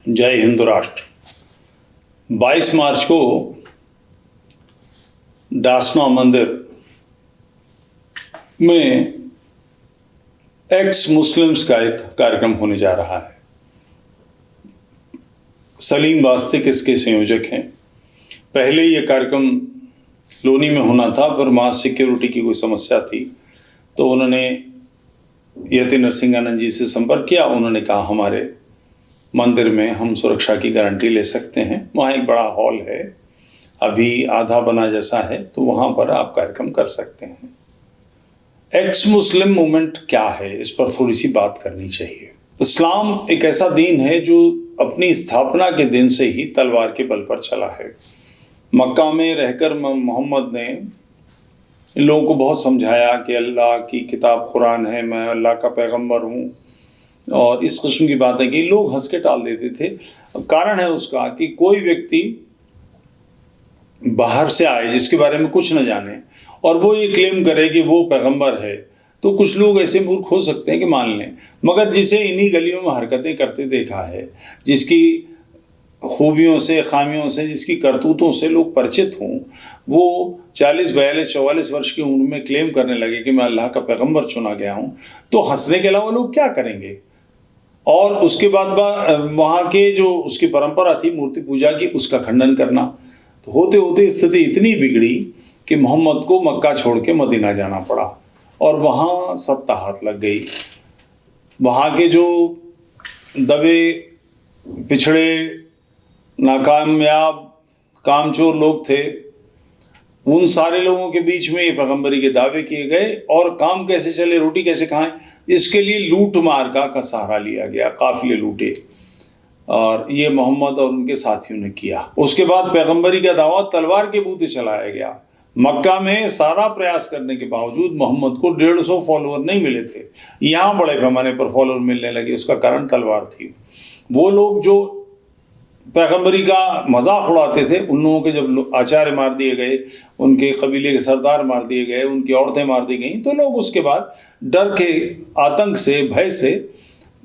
जय हिंद राष्ट्र। 22 मार्च को डासना मंदिर में एक्स मुस्लिम्स का एक कार्यक्रम होने जा रहा है। सलीम वास्तिक इसके संयोजक हैं। पहले ये कार्यक्रम लोनी में होना था, पर वहाँ सिक्योरिटी की कोई समस्या थी, तो उन्होंने यति नरसिंहानंद जी से संपर्क किया। उन्होंने कहा हमारे मंदिर में हम सुरक्षा की गारंटी ले सकते हैं। वहाँ एक बड़ा हॉल है, अभी आधा बना जैसा है, तो वहाँ पर आप कार्यक्रम कर सकते हैं। एक्स मुस्लिम मूवमेंट क्या है, इस पर थोड़ी सी बात करनी चाहिए। इस्लाम एक ऐसा दीन है जो अपनी स्थापना के दिन से ही तलवार के बल पर चला है। मक्का में रहकर मोहम्मद ने इन लोगों को बहुत समझाया कि अल्लाह की किताब कुरान है, मैं अल्लाह का पैगंबर हूँ, और इस किस्म की बातें की। लोग हंस के टाल देते थे। कारण है उसका कि कोई व्यक्ति बाहर से आए जिसके बारे में कुछ न जाने और वो ये क्लेम करे कि वो पैगंबर है, तो कुछ लोग ऐसे मूर्ख हो सकते हैं कि मान लें। मगर जिसे इन्हीं गलियों में हरकतें करते देखा है, जिसकी खूबियों से, खामियों से, जिसकी करतूतों से लोग परिचित हों, वो 40, 42, 44 वर्ष की उम्र में क्लेम करने लगे कि मैं अल्लाह का पैगंबर चुना गया हूँ, तो हंसने के अलावा लोग क्या करेंगे। और उसके बाद वहाँ के जो उसकी परंपरा थी मूर्ति पूजा की, उसका खंडन करना। तो होते होते स्थिति इतनी बिगड़ी कि मोहम्मद को मक्का छोड़ के मदीना जाना पड़ा, और वहाँ सत्ता हाथ लग गई। वहाँ के जो दबे पिछड़े नाकामयाब कामचोर लोग थे, उन सारे लोगों के बीच में ये पैगंबरी के दावे किए गए, और काम कैसे चले, रोटी कैसे खाएं, इसके लिए लूट मार का सहारा लिया गया। काफिले लूटे, और ये मोहम्मद और उनके साथियों ने किया। उसके बाद पैगंबरी का दावा तलवार के बूते चलाया गया। मक्का में सारा प्रयास करने के बावजूद मोहम्मद को 150 फॉलोअर नहीं मिले थे। यहाँ बड़े पैमाने पर फॉलोअर मिलने लगे। उसका कारण तलवार थी। वो लोग जो पैगंबरी का मजाक उड़ाते थे, उन लोगों के जब आचार्य मार दिए गए, उनके कबीले के सरदार मार दिए गए, उनकी औरतें मार दी गईं, तो लोग उसके बाद डर के, आतंक से, भय से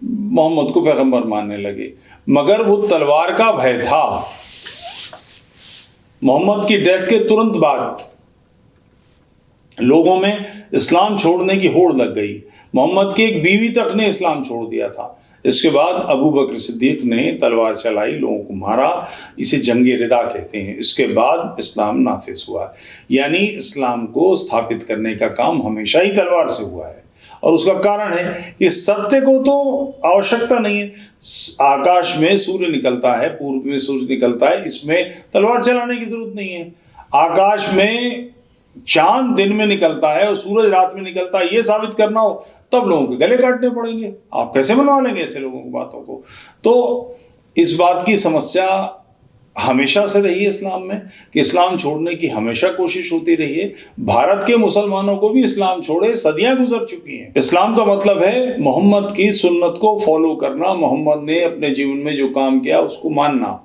मोहम्मद को पैगंबर मानने लगे। मगर वो तलवार का भय था। मोहम्मद की डेथ के तुरंत बाद लोगों में इस्लाम छोड़ने की होड़ लग गई। मोहम्मद की एक बीवी तक ने इस्लाम छोड़ दिया था। इसके बाद अबू बकर सिद्दीक ने तलवार चलाई, लोगों को मारा। इसे जंगे रिदा कहते हैं। इसके बाद इस्लाम नाफिज हुआ, यानी इस्लाम को स्थापित करने का काम हमेशा ही तलवार से हुआ है। और उसका कारण है कि सत्य को तो आवश्यकता नहीं है। आकाश में सूर्य निकलता है, पूर्व में सूर्य निकलता है, इसमें तलवार चलाने की जरूरत नहीं है। आकाश में चांद दिन में निकलता है और सूरज रात में निकलता है, ये साबित करना हो तब लोगों के गले काटने पड़ेंगे। आप कैसे मनवा लेंगे ऐसे लोगों की बातों को। तो इस बात की समस्या हमेशा से रही है इस्लाम में, कि इस्लाम छोड़ने की हमेशा कोशिश होती रही है। भारत के मुसलमानों को भी इस्लाम छोड़े सदियां गुजर चुकी हैं। इस्लाम का मतलब है मोहम्मद की सुन्नत को फॉलो करना, मोहम्मद ने अपने जीवन में जो काम किया उसको मानना।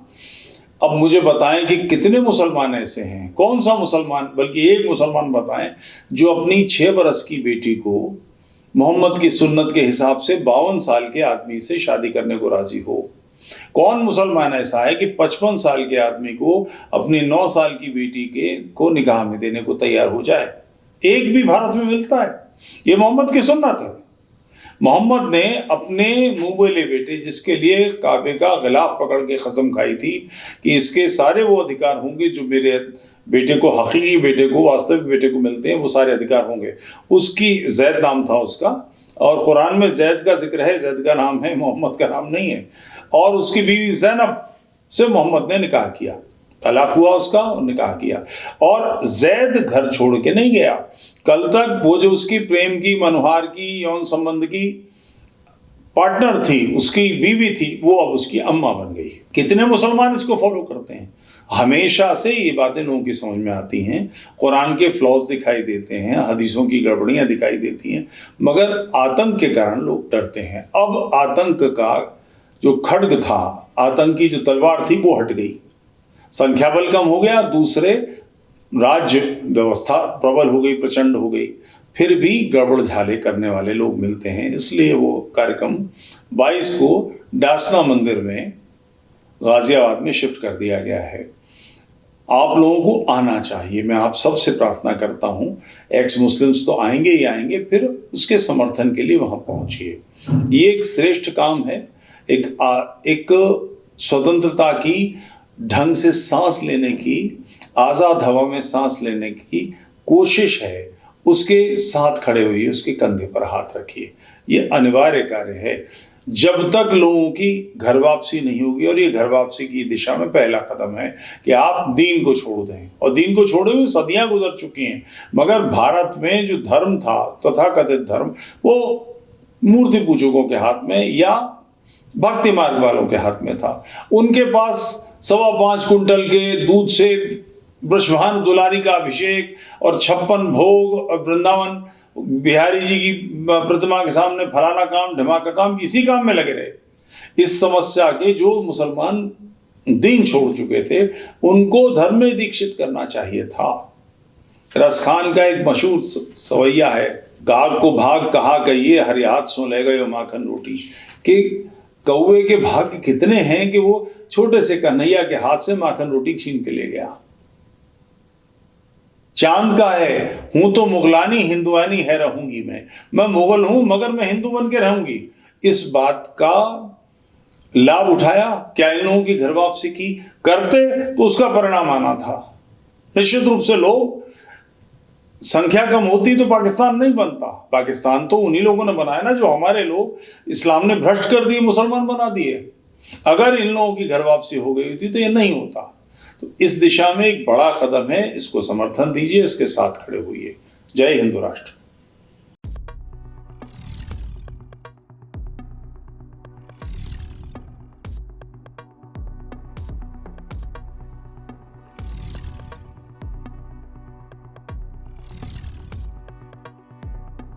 अब मुझे बताएं कि कितने मुसलमान ऐसे हैं, कौन सा मुसलमान, बल्कि एक मुसलमान बताएं जो अपनी 6 बरस की बेटी को मोहम्मद की सुन्नत के हिसाब से 52 साल के आदमी से शादी करने को राजी हो। कौन मुसलमान ऐसा है कि 55 साल के आदमी को अपनी 9 साल की बेटी को निकाह में देने को तैयार हो जाए। एक भी भारत में मिलता है? ये मोहम्मद की सुन्नत है। मोहम्मद ने अपने मुंह बोले बेटे, जिसके लिए काबे का गिलाफ पकड़ के कसम खाई थी कि इसके सारे वो अधिकार होंगे जो मेरे बेटे को, हकीकी बेटे को, वास्तविक बेटे को मिलते हैं, वो सारे अधिकार होंगे। उसकी जैद नाम था उसका, और कुरान में जैद का जिक्र है, जैद का नाम है, मोहम्मद का नाम नहीं है। और उसकी बीवी ज़ैनब से मोहम्मद ने निकाह किया, तलाक हुआ उसका और निकाह किया। और जैद घर छोड़ के नहीं गया। कल तक वो जो उसकी प्रेम की, मनोहार की, यौन संबंध की पार्टनर थी, उसकी बीवी थी, वो अब उसकी अम्मा बन गई। कितने मुसलमान इसको फॉलो करते हैं। हमेशा से ये बातें लोगों की समझ में आती हैं। कुरान के फ्लॉज दिखाई देते हैं, हदीसों की गड़बड़ियाँ दिखाई देती हैं, मगर आतंक के कारण लोग डरते हैं। अब आतंक का जो खड्ग था, आतंक की जो तलवार थी, वो हट गई। संख्या बल कम हो गया, दूसरे राज्य व्यवस्था प्रबल हो गई, प्रचंड हो गई। फिर भी गड़बड़ झाले करने वाले लोग मिलते हैं। इसलिए वो कार्यक्रम 22 को डासना मंदिर में गाजियाबाद में शिफ्ट कर दिया गया है। आप लोगों को आना चाहिए, मैं आप सबसे प्रार्थना करता हूँ। एक्स मुस्लिम्स तो आएंगे ही आएंगे, फिर उसके समर्थन के लिए वहाँ पहुँचिए। ये एक श्रेष्ठ काम है, एक स्वतंत्रता की ढंग से सांस लेने की, आज़ाद हवा में सांस लेने की कोशिश है, उसके साथ खड़े होइए, उसके कंधे पर हाथ रखिए। ये अनिवार्य कार्य है जब तक लोगों की घर वापसी नहीं होगी, और ये घर वापसी की दिशा में पहला कदम है कि आप दीन को छोड़ दें। और दीन को छोड़े हुए सदियां गुजर चुकी हैं, मगर भारत में जो धर्म था, तथाकथित धर्म, वो मूर्ति पूजकों के हाथ में या भक्ति मार्ग वालों के हाथ में था। उनके पास 5.25 कुंटल के दूध से वृषभानु दुलारी का अभिषेक और 56 भोग और वृंदावन बिहारी जी की प्रतिमा के सामने फलाना काम ढमाका काम, इसी काम में लगे रहे। इस समस्या के जो मुसलमान दीन छोड़ चुके थे, उनको धर्म में दीक्षित करना चाहिए था। रस खान का एक मशहूर सवैया है, गाग को भाग कहा कहिए, हरि हाथ सो ले गए माखन रोटी, कि कौवे के भाग्य कितने हैं कि वो छोटे से कन्हैया के हाथ से माखन रोटी छीन के ले गया। चांद का है, हूं तो मुगलानी हिंदुआनी है रहूंगी मैं मुगल हूं मगर मैं हिंदू बन के रहूंगी। इस बात का लाभ उठाया क्या इन लोगों की घर वापसी की? करते तो उसका परिणाम आना था। निश्चित रूप से लोग संख्या कम होती तो पाकिस्तान नहीं बनता। पाकिस्तान तो उन्हीं लोगों ने बनाया ना, जो हमारे लोग इस्लाम ने भ्रष्ट कर दिए, मुसलमान बना दिए। अगर इन लोगों की घर वापसी हो गई थी तो ये नहीं होता। तो इस दिशा में एक बड़ा कदम है, इसको समर्थन दीजिए, इसके साथ खड़े होइए। जय हिंदू राष्ट्र।